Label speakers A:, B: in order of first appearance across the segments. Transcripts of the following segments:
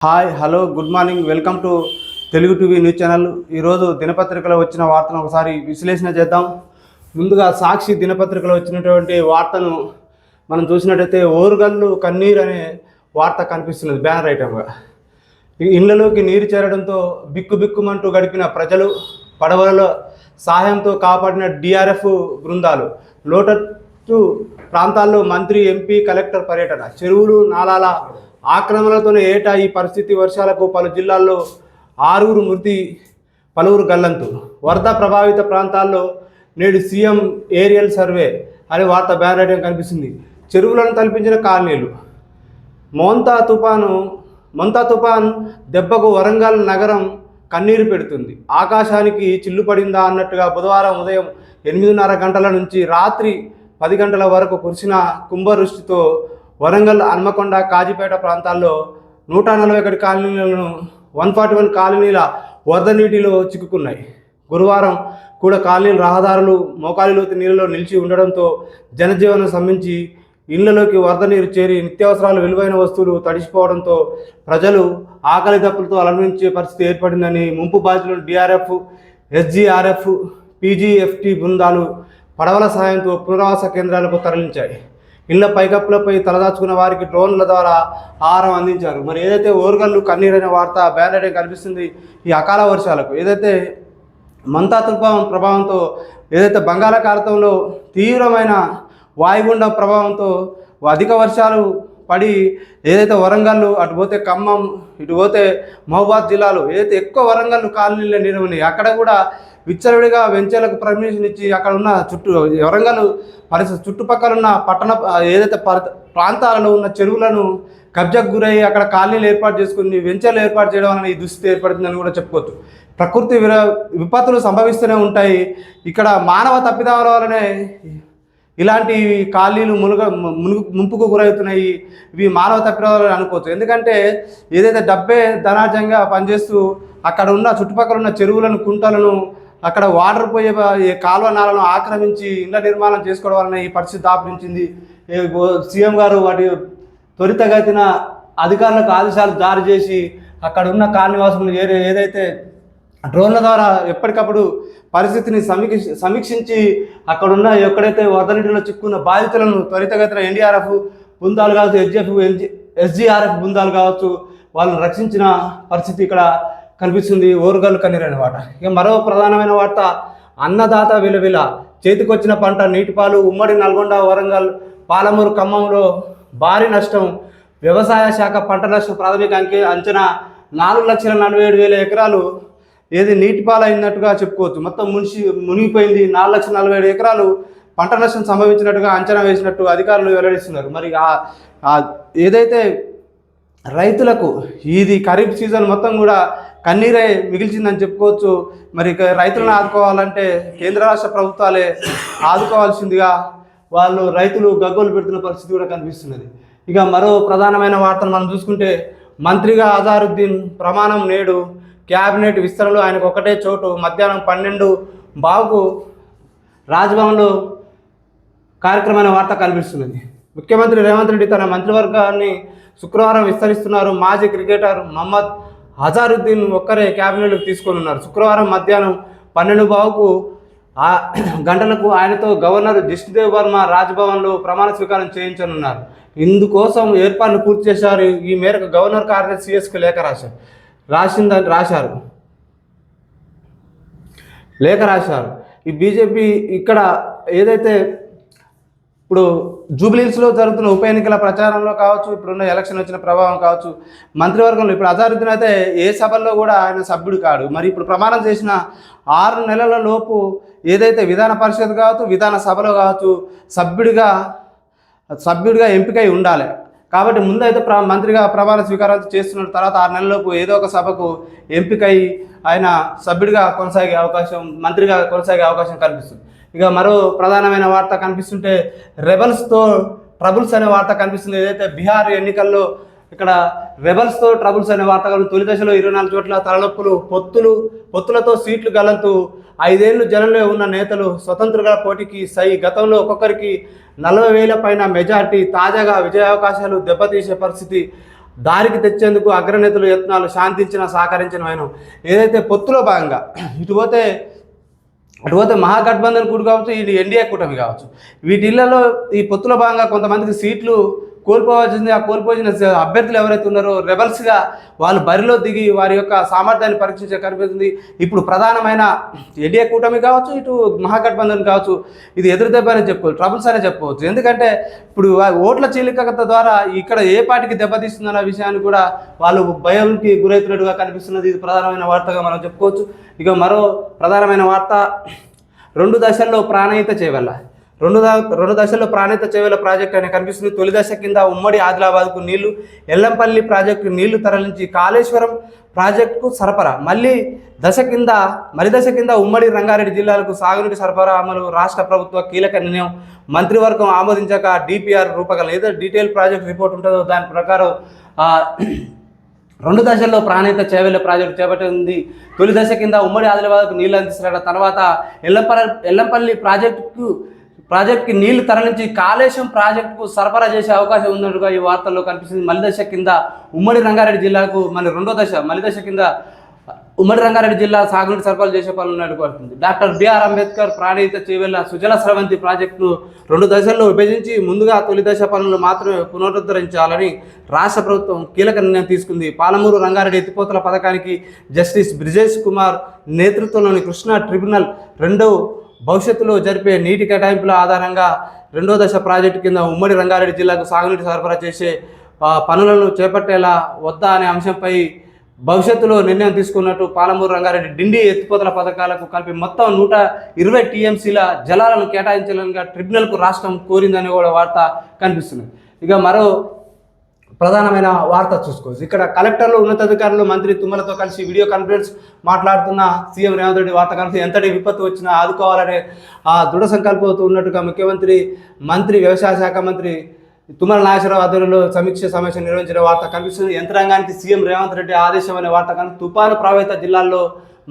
A: Hi hello good morning welcome to Telugu TV news channel. ఈరోజు దినపత్రికలో వచ్చిన వార్తను ఒకసారి విశ్లేషణ చేద్దాం. ముందుగా సాక్షి దినపత్రికలో వచ్చినటువంటి వార్తను మనం చూసినట్టయితే ఓరుగల్లు కన్నీరు అనే వార్త కనిపిస్తున్నది బ్యానర్ ఐటమ్గా. ఇళ్లలోకి నీరు చేరడంతో బిక్కుబిక్కుమంటూ గడిపిన ప్రజలు, పడవలలో సహాయంతో కాపాడిన డిఆర్ఎఫ్ బృందాలు, లోతట్టు ప్రాంతాల్లో మంత్రి, ఎంపీ, కలెక్టర్ పర్యటన. చెరువులు, నాలాల ఆక్రమణలతోనే ఏటా ఈ పరిస్థితి. వర్షాలకు పలు జిల్లాల్లో 6 మృతి, పలువురు గల్లంతు. వరద ప్రభావిత ప్రాంతాల్లో నేడు సీఎం ఏరియల్ సర్వే అనే వార్త బ్యానర్ కనిపిస్తుంది. చెరువులను తలపించిన కాలనీలు. మొంతా తుఫాన్ దెబ్బకు వరంగల్ నగరం కన్నీరు పెడుతుంది. ఆకాశానికి చిల్లు పడిందా అన్నట్టుగా బుధవారం ఉదయం 8:30 గంటల నుంచి రాత్రి 10 గంటల వరకు కురిసిన కుంభవృష్టితో వరంగల్, హన్మకొండ, కాజీపేట ప్రాంతాల్లో 141 కాలనీలను 141 కాలనీల వరద నీటిలో చిక్కుకున్నాయి. గురువారం కూడా కాలనీల రహదారులు మోకాలిలోతు నీళ్ళలో నిలిచి ఉండడంతో జనజీవనం స్తంభించి ఇళ్లలోకి వరద నీరు చేరి నిత్యావసరాలు, విలువైన వస్తువులు తడిసిపోవడంతో ప్రజలు ఆకలి దప్పులతో అలమటించే పరిస్థితి ఏర్పడిందని ముంపు బాధితులను డిఆర్ఎఫ్, ఎస్జీఆర్ఎఫ్, పీజీఎఫ్టీ బృందాలు పడవల సాయంతో పునరావాస కేంద్రాలకు తరలించాయి. ఇళ్ల పైకప్పులపై తలదాచుకున్న వారికి డ్రోన్ల ద్వారా ఆహారం అందించారు. మరి ఏదైతే ఓరుగల్లు కన్నీరైన వార్త బ్యానర్ కనిపిస్తుంది. ఈ అకాల వర్షాలకు ఏదైతే మంతా తుఫాన్ ప్రభావంతో ఏదైతే బంగాళాఖాతంలో తీవ్రమైన వాయుగుండం ప్రభావంతో అధిక వర్షాలు పడి ఏదైతే వరంగల్, అటు పోతే ఖమ్మం, ఇటు పోతే మహబూబాద్ జిల్లాలో ఏదైతే ఎక్కువ వరంగల్ కాలనీలో నీరు ఉన్నాయి, అక్కడ కూడా విచ్చలవిడిగా వెంచర్లకు పర్మిషన్ ఇచ్చి అక్కడ ఉన్న వరంగల్ పరిస్థితి చుట్టుపక్కల ఉన్న పట్టణ ఏదైతే ప్రాంతాలలో ఉన్న చెరువులను కబ్జాకు గురయ్యి అక్కడ కాలనీలు ఏర్పాటు చేసుకుని వెంచర్లు ఏర్పాటు చేయడం వలన ఈ దుస్థితి ఏర్పడుతుందని కూడా చెప్పుకోవచ్చు. ప్రకృతి విపత్తులు సంభవిస్తూనే ఉంటాయి. ఇక్కడ మానవ తప్పిదాల వలనే ఇలాంటి కాలనీలు ముంపుకు గురవుతున్నాయి. ఇవి మానవ తప్పిదాలు అనుకోవచ్చు. ఎందుకంటే ఏదైతే డబ్బే ధనార్జంగా పనిచేస్తూ అక్కడ ఉన్న చుట్టుపక్కల ఉన్న చెరువులను, కుంటలను, అక్కడ వాటర్ పోయే కాలువ నాలను ఆక్రమించి ఇళ్ల నిర్మాణం చేసుకోవడం వలన ఈ పరిస్థితి దాపురించింది. సీఎం గారు వాటి త్వరితగతిన అధికారులకు ఆదేశాలు జారీ చేసి అక్కడ ఉన్న కాలనీవాసులను ఏదైతే డ్రోన్ల ద్వారా ఎప్పటికప్పుడు పరిస్థితిని సమీక్షించి అక్కడున్న ఎక్కడైతే వరద నీటిలో చిక్కున్న బాధితులను త్వరితగతిన ఎన్డీఆర్ఎఫ్ బృందాలు కావచ్చు, ఎస్జీఆర్ఎఫ్ బృందాలు కావచ్చు, వాళ్ళని రక్షించిన పరిస్థితి ఇక్కడ కనిపిస్తుంది. ఓరుగల్లు కన్నీరైన వార్త. ఇక మరో ప్రధానమైన వార్త, అన్నదాత విలువిల చేతికొచ్చిన పంట నీటిపాలు. ఉమ్మడి నల్గొండ, వరంగల్, పాలమూరు, ఖమ్మంలో భారీ నష్టం. వ్యవసాయ శాఖ పంట నష్టం ప్రాథమిక అంచనా 4,47,000 ఎకరాలు ఏది నీటిపాలైనట్టుగా చెప్పుకోవచ్చు. మొత్తం మునిగిపోయింది. 4,47,000 ఎకరాలు పంట నష్టం సంభవించినట్టుగా అంచనా వేసినట్టు అధికారులు వెల్లడిస్తున్నారు. మరి ఏదైతే రైతులకు ఇది ఖరీఫ్ సీజన్ మొత్తం కూడా కన్నీరే మిగిల్చిందని చెప్పుకోవచ్చు. మరి రైతులను ఆదుకోవాలంటే కేంద్ర రాష్ట్ర ప్రభుత్వాలే ఆదుకోవాల్సిందిగా రైతులు గగ్గోలు పెడుతున్న పరిస్థితి కూడా కనిపిస్తున్నది. ఇక మరో ప్రధానమైన వార్తను మనం చూసుకుంటే, మంత్రిగా అజారుద్దీన్ ప్రమాణం నేడు. క్యాబినెట్ విస్తరణలో ఆయనకు ఒకటే చోటు. మధ్యాహ్నం 12:15 రాజ్భవన్లో కార్యక్రమమైన వార్త కనిపిస్తున్నది. ముఖ్యమంత్రి రేవంత్ రెడ్డి తన మంత్రివర్గాన్ని శుక్రవారం విస్తరిస్తున్నారు. మాజీ క్రికెటర్ మహమ్మద్ అజారుద్దీన్ ఒక్కరే క్యాబినెట్కు తీసుకొని ఉన్నారు. శుక్రవారం మధ్యాహ్నం 12:15 ఆయనతో గవర్నర్ జిష్ణుదేవ్ వర్మ రాజ్భవన్లో ప్రమాణ స్వీకారం చేయించనున్నారు. ఇందుకోసం ఏర్పాట్లు పూర్తి చేశారు. ఈ మేరకు గవర్నర్ కార్యాలయం సిఎస్కు లేఖ రాశారు. ఈ బీజేపీ ఇక్కడ ఏదైతే ఇప్పుడు జూబ్లీహిల్స్లో జరుగుతున్న ఉప ఎన్నికల ప్రచారంలో కావచ్చు, ఇప్పుడున్న ఎలక్షన్ వచ్చిన ప్రభావం కావచ్చు, మంత్రివర్గంలో ఇప్పుడు అజారుద్దీన్ అయితే ఏ సభల్లో కూడా ఆయన సభ్యుడు కాడు. మరి ఇప్పుడు ప్రమాణం చేసిన 6 నెలల లోపు ఏదైతే విధాన పరిషత్ కావచ్చు, విధాన సభలో కావచ్చు సభ్యుడిగా ఎంపికై ఉండాలి. కాబట్టి ముందైతే మంత్రిగా ప్రమాణ స్వీకారం చేస్తున్న తర్వాత 6 నెలలలోపు ఏదో ఒక సభకు ఎంపికై ఆయన సభ్యుడిగా మంత్రిగా కొనసాగే అవకాశం కనిపిస్తుంది. ఇక మరో ప్రధానమైన వార్త కనిపిస్తుంటే, రెబల్స్తో ట్రబుల్స్ అనే వార్త కనిపిస్తుంది. ఏదైతే బీహార్ ఎన్నికల్లో ఇక్కడ రెబల్స్తో ట్రబుల్స్ అనే వార్త తొలి దశలో 24 చోట్ల తలనొప్పులు, పొత్తులతో సీట్లు గలంతు. 5 ఏళ్లు జనంలో ఉన్న నేతలు స్వతంత్రంగా పోటీకి గతంలో ఒక్కొక్కరికి 40,000 పైన మెజార్టీ. తాజాగా విజయావకాశాలు దెబ్బతీసే పరిస్థితి. దారికి తెచ్చేందుకు అగ్రనేతలు యత్నాలు శాంతించిన సహకరించిన ఆయన ఏదైతే పొత్తులో భాగంగా అటుపోతే మహాగఠబంధన్ కూడు కావచ్చు, ఇది ఎన్డీఏ కూటమి కావచ్చు, వీటిళ్లలో ఈ పొత్తుల భాగంగా కొంతమందికి సీట్లు కోల్పోవాల్సింది. ఆ కోల్పోయిన అభ్యర్థులు ఎవరైతే ఉన్నారో రెబల్స్గా వాళ్ళు బరిలో దిగి వారి యొక్క సామర్థ్యాన్ని పరీక్షించే కనిపిస్తుంది. ఇప్పుడు ప్రధానమైన ఎన్డీఏ కూటమి కావచ్చు, ఇటు మహాగఠబంధన్ కావచ్చు, ఇది ఎదురు దెబ్బ అని చెప్పుకోవచ్చు, ట్రబుల్స్ అనే చెప్పుకోవచ్చు. ఎందుకంటే ఇప్పుడు ఓట్ల చీలికత ద్వారా ఇక్కడ ఏ పార్టీకి దెబ్బతీస్తుందన్న విషయాన్ని కూడా వాళ్ళు భయంకి గురవుతున్నట్టుగా కనిపిస్తున్నది. ఇది ప్రధానమైన వార్తగా మనం చెప్పుకోవచ్చు. ఇక మరో ప్రధానమైన వార్త, 2 దశల్లో ప్రాణహిత చేవెళ్ళ. రెండు దశల్లో ప్రాణహిత చేవెళ్ళ ప్రాజెక్టు అని కనిపిస్తుంది. తొలి దశ కింద ఉమ్మడి ఆదిలాబాద్కు నీళ్లు, ఎల్లంపల్లి ప్రాజెక్టు నీళ్లు తరలించి కాళేశ్వరం ప్రాజెక్టుకు సరఫరా. మలి దశ కింద ఉమ్మడి రంగారెడ్డి జిల్లాలకు సాగునీటి సరఫరా అమలు. రాష్ట్ర ప్రభుత్వ కీలక నిర్ణయం. మంత్రివర్గం ఆమోదించాక డిపిఆర్ రూపకల్పన. ఏదో డీటెయిల్ ప్రాజెక్ట్ రిపోర్ట్ ఉంటుందో దాని ప్రకారం 2 దశల్లో ప్రాణహిత చేవెళ్ళ ప్రాజెక్టు చేపట్టింది. తొలి దశ కింద ఉమ్మడి ఆదిలాబాద్కు నీళ్లు అందిస్తున్న తర్వాత ఎల్లంపల్లి ప్రాజెక్టుకి నీళ్లు తరలించి కాళేశ్వరం ప్రాజెక్టుకు సరఫరా చేసే అవకాశం ఉన్నట్టుగా ఈ వార్తల్లో కనిపిస్తుంది. మలి దశ కింద ఉమ్మడి రంగారెడ్డి జిల్లాకు మలి దశ కింద ఉమ్మడి రంగారెడ్డి జిల్లా సాగునీటి సరఫరా చేసే పనులు నడుపుతుంది. డాక్టర్ బిఆర్ అంబేద్కర్ ప్రాణహిత చేవెళ్ళ సుజల స్రవంతి ప్రాజెక్టును 2 దశల్లో విభజించి ముందుగా తొలి దశ పనులు మాత్రమే పునరుద్ధరించాలని రాష్ట్ర ప్రభుత్వం కీలక నిర్ణయం తీసుకుంది. పాలమూరు రంగారెడ్డి ఎత్తిపోతల పథకానికి జస్టిస్ బ్రిజేష్ కుమార్ నేతృత్వంలోని కృష్ణా ట్రిబ్యునల్ భవిష్యత్తులో జరిపే నీటి కేటాయింపుల ఆధారంగా 2వ దశ ప్రాజెక్టు కింద ఉమ్మడి రంగారెడ్డి జిల్లాకు సాగునీటి సరఫరా చేసే పనులను చేపట్టేలా వద్దా అనే అంశంపై భవిష్యత్తులో నిర్ణయం తీసుకున్నట్టు పాలమూరు రంగారెడ్డి డిండి ఎత్తిపోతల పథకాలకు కలిపి మొత్తం 120 టీఎంసీల జలాలను కేటాయించాలని ట్రిబ్యునల్కు రాష్ట్రం కోరిందని కూడా వార్త కనిపిస్తుంది. ఇక మరో ప్రధానమైన వార్త చూసుకోవచ్చు. ఇక్కడ కలెక్టర్లు, ఉన్నతాధికారులు, మంత్రి తుమ్మలతో కలిసి వీడియో కాన్ఫరెన్స్ మాట్లాడుతున్న సీఎం రేవంత్ రెడ్డి వార్త కనిపిస్తుంది. ఎంతటి విపత్తు వచ్చినా ఆదుకోవాలనే ఆ దృఢ సంకల్పంతో ఉన్నట్టుగా మంత్రి వ్యవసాయ శాఖ మంత్రి తుమ్మల నాగేశ్వరరావు ఆధ్వర్యంలో సమీక్ష సమావేశం నిర్వహించిన వార్త కనిపిస్తుంది. యంత్రాంగానికి సీఎం రేవంత్ రెడ్డి ఆదేశం అనే వార్త కనిపిస్తుంది. తుపాను ప్రభావిత జిల్లాల్లో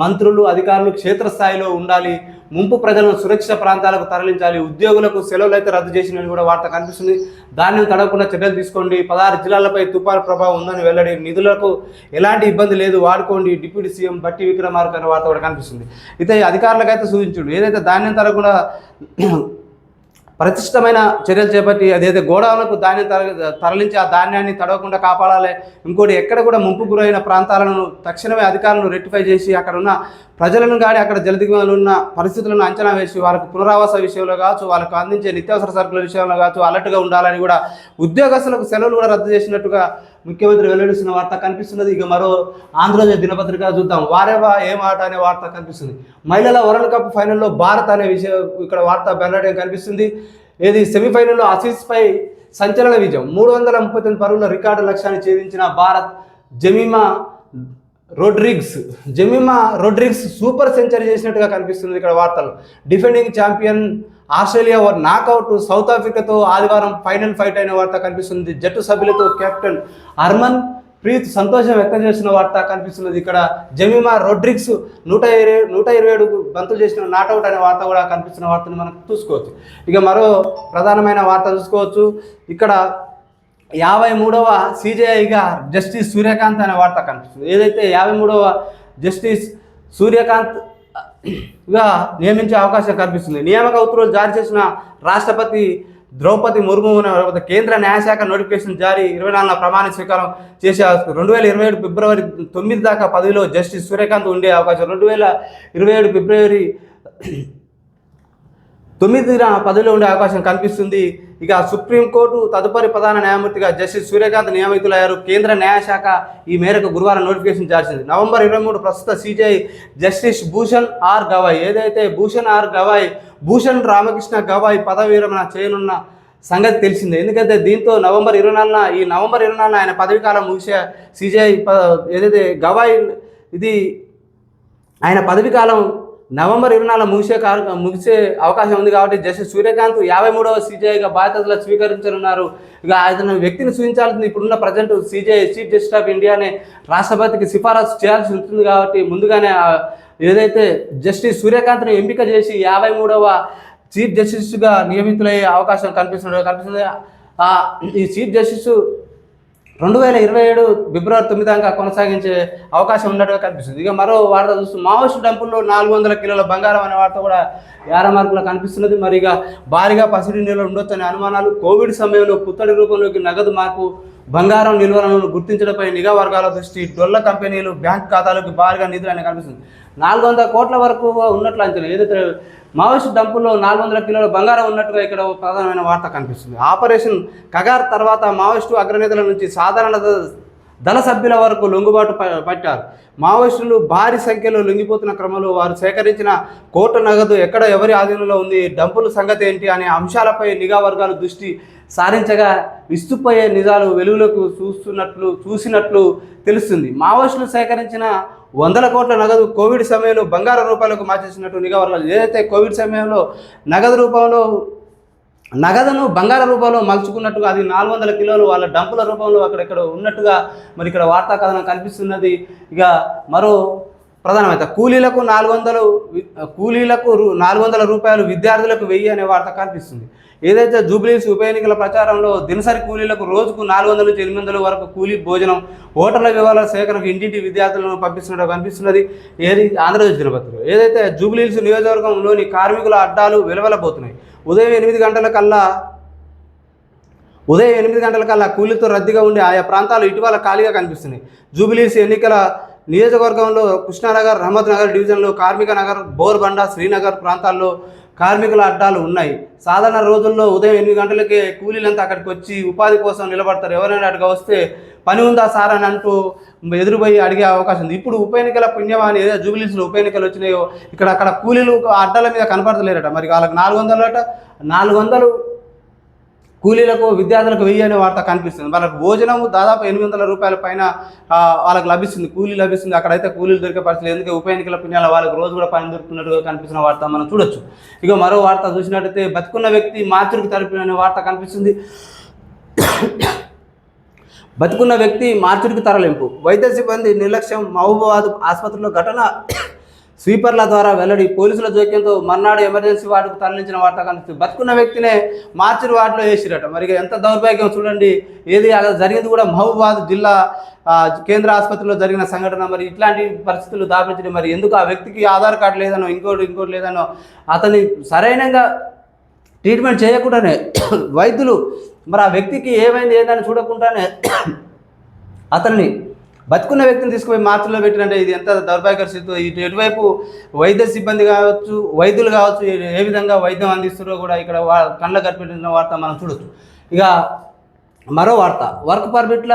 A: మంత్రులు, అధికారులు క్షేత్రస్థాయిలో ఉండాలి, ముంపు ప్రజలను సురక్షిత ప్రాంతాలకు తరలించాలి, ఉద్యోగులకు సెలవులు అయితే రద్దు చేసినని కూడా వార్త కనిపిస్తుంది. దాన్ని తడవకుండా చర్యలు తీసుకోండి, 16 జిల్లాలపై తుపాను ప్రభావం ఉందని వెల్లడి, నిధులకు ఎలాంటి ఇబ్బంది లేదు, వాడుకోండి, డిప్యూటీ సీఎం బట్టి విక్రమార్క అనే వార్త కూడా కనిపిస్తుంది. అయితే అధికారులకైతే సూచించుడు, ఏదైతే ధాన్యం తరగకుండా ప్రతిష్టమైన చర్యలు చేపట్టి అదైతే గోడౌన్లకు ధాన్యం తరలించి ఆ ధాన్యాన్ని తడవకుండా కాపాడాలి. ఇంకోటి ఎక్కడ కూడా ముంపు గురైన ప్రాంతాలను తక్షణమే అధికారులను రెక్టిఫై చేసి అక్కడ ఉన్న ప్రజలను కానీ అక్కడ జలదిగ్గులు ఉన్న పరిస్థితులను అంచనా వేసి వాళ్ళకు పునరావాస విషయంలో కావచ్చు, వాళ్ళకు అందించే నిత్యావసర సరుకుల విషయంలో కావచ్చు అలర్ట్గా ఉండాలని కూడా ఉద్యోగస్తులకు సెలవులు కూడా రద్దు చేసినట్టుగా ముఖ్యమంత్రి వెల్లడిస్తున్న వార్త కనిపిస్తున్నది. ఇక మరో ఆంధ్రజ్యోతి దినపత్రిక చూద్దాం. వారేవా ఏం ఆట అనే వార్త కనిపిస్తుంది. మహిళల వరల్డ్ కప్ ఫైనల్లో భారత్ అనే విషయం ఇక్కడ వార్త వెల్లడి కనిపిస్తుంది. ఏది సెమీఫైనల్లో ఆసీస్పై సంచలన విజయం, 339 పరుగుల రికార్డు లక్ష్యాన్ని ఛేదించిన భారత్. జెమిమా రోడ్రిగ్స్ సూపర్ సెంచరీ చేసినట్టుగా కనిపిస్తుంది ఇక్కడ వార్తలు. Defending champion Australia knockout south ఆఫ్రికాతో ఆదివారం ఫైనల్ ఫైట్ అయిన వార్త కనిపిస్తుంది. జట్టు సభ్యులతో కెప్టెన్ హర్మన్ ప్రీత్ సంతోషం వ్యక్తం చేసిన వార్త కనిపిస్తున్నది. ఇక్కడ జెమిమా రోడ్రిగ్స్ 127 బంతులు చేసిన నాట్అవుట్ అనే వార్త కూడా కనిపిస్తున్న వార్తను మనం చూసుకోవచ్చు. ఇక మరో ప్రధానమైన వార్త చూసుకోవచ్చు. ఇక్కడ 53వ సిజేఐగా జస్టిస్ సూర్యకాంత్ అనే వార్త కనిపిస్తుంది. ఏదైతే 53వ జస్టిస్ సూర్యకాంత్గా నియమించే అవకాశం కనిపిస్తుంది. నియామక ఉత్తర్వులు జారీ చేసిన రాష్ట్రపతి ద్రౌపది ముర్ము కేంద్ర న్యాయశాఖ నోటిఫికేషన్ జారీ 24న ప్రమాణ స్వీకారం చేసే 2027 ఫిబ్రవరి 9 దాకా పదవిలో జస్టిస్ సూర్యకాంత్ ఉండే అవకాశం. 2027 ఫిబ్రవరి 9న పదవిలో ఉండే అవకాశం కనిపిస్తుంది. ఇక సుప్రీంకోర్టు తదుపరి ప్రధాన న్యాయమూర్తిగా జస్టిస్ సూర్యకాంత్ నియమితులయ్యారు. కేంద్ర న్యాయశాఖ ఈ మేరకు గురువారం నోటిఫికేషన్ జారీ చేసింది. నవంబర్ 23 ప్రస్తుత CJI justice Bhushan R Gavai, ఏదైతే భూషణ్ రామకృష్ణ గవాయ్ పదవి విరమణ చేయనున్న సంగతి తెలిసిందే. ఎందుకంటే దీంతో నవంబర్ 24న ఆయన పదవి కాలం ముగిసే సిజేఐ ఏదైతే గవాయ్ ఇది ఆయన పదవి కాలం నవంబర్ 24 ముగిసే అవకాశం ఉంది. కాబట్టి జస్టిస్ సూర్యకాంత్ 53వ సిజేఐగా బాధ్యతలు స్వీకరించనున్నారు. ఇక ఆయన వ్యక్తిని సూచించాల్సింది ఇప్పుడున్న present CJI chief justice of ఇండియానే రాష్ట్రపతికి సిఫారసు చేయాల్సి ఉంటుంది. కాబట్టి ముందుగానే ఏదైతే జస్టిస్ సూర్యకాంత్ను ఎంపిక చేసి 53వ చీఫ్ జస్టిస్గా నియమితులయ్యే అవకాశం కనిపిస్తుంది. ఈ చీఫ్ జస్టిస్ 2027 ఫిబ్రవరి 9 దాకా కొనసాగించే అవకాశం ఉన్నట్టుగా కనిపిస్తుంది. ఇక మరో వార్త చూస్తూ మావోయిస్టు డంపుల్లో 400 కిలోల బంగారం అనే వార్త కూడా యారమార్కులో కనిపిస్తున్నది. మరి ఇక భారీగా పసిడి నిల్వలు ఉండొచ్చనే అనుమానాలు, కోవిడ్ సమయంలో పుత్తడి రూపంలోకి నగదు మార్పు, బంగారం నిల్వలను గుర్తించడంపై నిఘా వర్గాల దృష్టి, డొల్ల కంపెనీలు బ్యాంక్ ఖాతాలకు భారీగా నిధులు అని కనిపిస్తుంది. 400 కోట్ల వరకు ఉన్నట్లు అంచనా. ఏదైతే మావోయిస్టు డంపుల్లో 400 కిలోల బంగారం ఉన్నట్టుగా ఇక్కడ ప్రధానమైన వార్త కనిపిస్తుంది. ఆపరేషన్ కగార్ తర్వాత మావోయిస్టు అగ్రనేతల నుంచి సాధారణ దళ సభ్యుల వరకు లొంగుబాటు పట్టారు. మావోయిస్టులు భారీ సంఖ్యలో లొంగిపోతున్న క్రమంలో వారు సేకరించిన కోట్ల నగదు ఎక్కడ ఎవరి ఆధీనంలో ఉంది, డంపుల సంగతి ఏంటి అనే అంశాలపై నిఘా వర్గాలు దృష్టి సారించగా విస్తుపోయే నిజాలు వెలుగులోకి చూసినట్లు తెలుస్తుంది. మావోయిస్టులు సేకరించిన 100 కోట్ల నగదు కోవిడ్ సమయంలో బంగారు రూపాయలకు మార్చేసినట్టు నిఘా వర్గాలు. ఏదైతే కోవిడ్ సమయంలో నగదును బంగారు రూపంలో మలుచుకున్నట్టుగా అది 400 కిలోలు వాళ్ళ డంపుల రూపంలో అక్కడెక్కడ ఉన్నట్టుగా మరి ఇక్కడ వార్తా కథనం కనిపిస్తున్నది. ఇక మరో ప్రధానమైతే కూలీలకు 400 రూపాయలు, విద్యార్థులకు 1000 అనే వార్త కనిపిస్తుంది. ఏదైతే జూబ్లీహిల్స్ ఉప ఎన్నికల ప్రచారంలో దినసరి కూలీలకు రోజుకు 400 నుంచి 800 వరకు కూలీ భోజనం, ఓటర్ల వివరాల సేకరణకు ఇంటింటి విద్యార్థులను పంపిస్తున్నట్టు కనిపిస్తున్నది. ఏది ఆంధ్రజ్యోతి దినపత్రిక. ఏదైతే జూబ్లీహిల్స్ నియోజకవర్గంలోని కార్మికుల అడ్డాలు వెలవెలబోతున్నాయి. ఉదయం 8 గంటల కల్లా కూలీతో రద్దీగా ఉండే ఆయా ప్రాంతాలు ఇటీవల ఖాళీగా కనిపిస్తున్నాయి. జూబ్లీహిల్స్ ఎన్నికల నియోజకవర్గంలో కృష్ణానగర్, రహమత్ నగర్ డివిజన్లో కార్మిక నగర్, బోర్బండ, శ్రీనగర్ ప్రాంతాల్లో కార్మికుల అడ్డాలు ఉన్నాయి. సాధారణ రోజుల్లో ఉదయం 8 గంటలకే కూలీలంతా అక్కడికి వచ్చి ఉపాధి కోసం నిలబడతారు. ఎవరైనా అటుగా వస్తే పని ఉందా సార్ అని అంటూ ఎదురుపోయి అడిగే అవకాశం ఉంది. ఇప్పుడు ఉప ఎన్నికల పుణ్యమాని ఏదో జూబ్లీహిల్స్లో ఉప ఎన్నికలు వచ్చినాయో అక్కడ కూలీలు అడ్డాల మీద కనపడతలేరట. మరి వాళ్ళకి 400 కూలీలకు విద్యార్థులకు 1000 అనే వార్త కనిపిస్తుంది. వాళ్ళకి భోజనం దాదాపు 800 రూపాయల పైన వాళ్ళకి లభిస్తుంది, కూలీ లభిస్తుంది. అక్కడైతే కూలీలు దొరికే పరిస్థితి. ఎందుకంటే ఉప ఎన్నికల పుణ్యాల వాళ్ళకి రోజు కూడా పని దొరుకుతున్నట్టుగా కనిపిస్తున్న వార్త మనం చూడొచ్చు. ఇక మరో వార్త చూసినట్టయితే బతుకున్న వ్యక్తి మార్చురికి తరపున అనే వార్త కనిపిస్తుంది. బతుకున్న వ్యక్తి మార్చురికి తరలింపు, వైద్య సిబ్బంది నిర్లక్ష్యం, మహబూబాబాద్ ఆసుపత్రిలో ఘటన, స్వీపర్ల ద్వారా వెల్లడి, పోలీసుల జోక్యంతో మర్నాడు ఎమర్జెన్సీ వార్డుకు తరలించిన వార్త కనిపిస్తుంది. బతుకున్న వ్యక్తినే మార్చిరి వార్డులో వేసిరట. మరి ఎంత దౌర్భాగ్యం చూడండి. ఏది జరిగింది కూడా మహబూబాబాద్ జిల్లా కేంద్ర ఆసుపత్రిలో జరిగిన సంఘటన. మరి ఇట్లాంటి పరిస్థితులు దాపించడం, మరి ఎందుకు ఆ వ్యక్తికి ఆధార్ కార్డు లేదనో ఇంకోటి లేదనో అతన్ని సరైనగా ట్రీట్మెంట్ చేయకుండానే వైద్యులు మరి ఆ వ్యక్తికి ఏమైంది ఏందని చూడకుండానే అతన్ని బతుకున్న వ్యక్తిని తీసుకుపోయి మార్చిలో పెట్టినంటే ఇది ఎంత దౌర్భాగ్య స్థితి. ఎటువైపు వైద్య సిబ్బంది కావచ్చు, వైద్యులు కావచ్చు, ఏ విధంగా వైద్యం అందిస్తారో కూడా ఇక్కడ కళ్ళ కనిపెట్టిన వార్త మనం చూడొచ్చు. ఇక మరో వార్త, వర్క్ పర్మిట్ల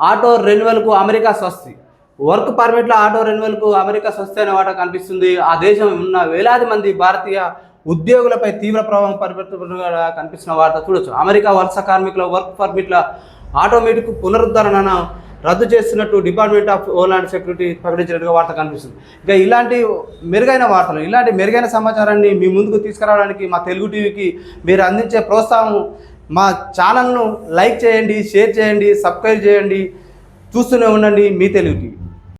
A: ఆటో రెన్యువల్కు అమెరికా స్వస్తి. వర్క్ పర్మిట్ల ఆటో రెన్యువల్కు అమెరికా స్వస్తి అనే వార్త కనిపిస్తుంది. ఆ దేశం ఉన్న వేలాది మంది భారతీయ ఉద్యోగులపై తీవ్ర ప్రభావం పరిపెడుతున్నట్టుగా కనిపిస్తున్న వార్త చూడొచ్చు. అమెరికా వలస కార్మికుల వర్క్ పర్మిట్ల ఆటోమేటిక్ పునరుద్ధరణను రద్దు చేస్తున్నట్టు డిపార్ట్మెంట్ ఆఫ్ హోంల్యాండ్ సెక్యూరిటీ ప్రకటించినట్టుగా వార్త కనిపిస్తుంది. ఇక ఇలాంటి మెరుగైన వార్తలు, ఇలాంటి మెరుగైన సమాచారాన్ని మీ ముందుకు తీసుకురావడానికి మా తెలుగు టీవీకి మీరు అందించే ప్రోత్సాహం, మా ఛానల్ను లైక్ చేయండి, షేర్ చేయండి, సబ్స్క్రైబ్ చేయండి. చూస్తూనే ఉండండి మీ తెలుగు టీవీ.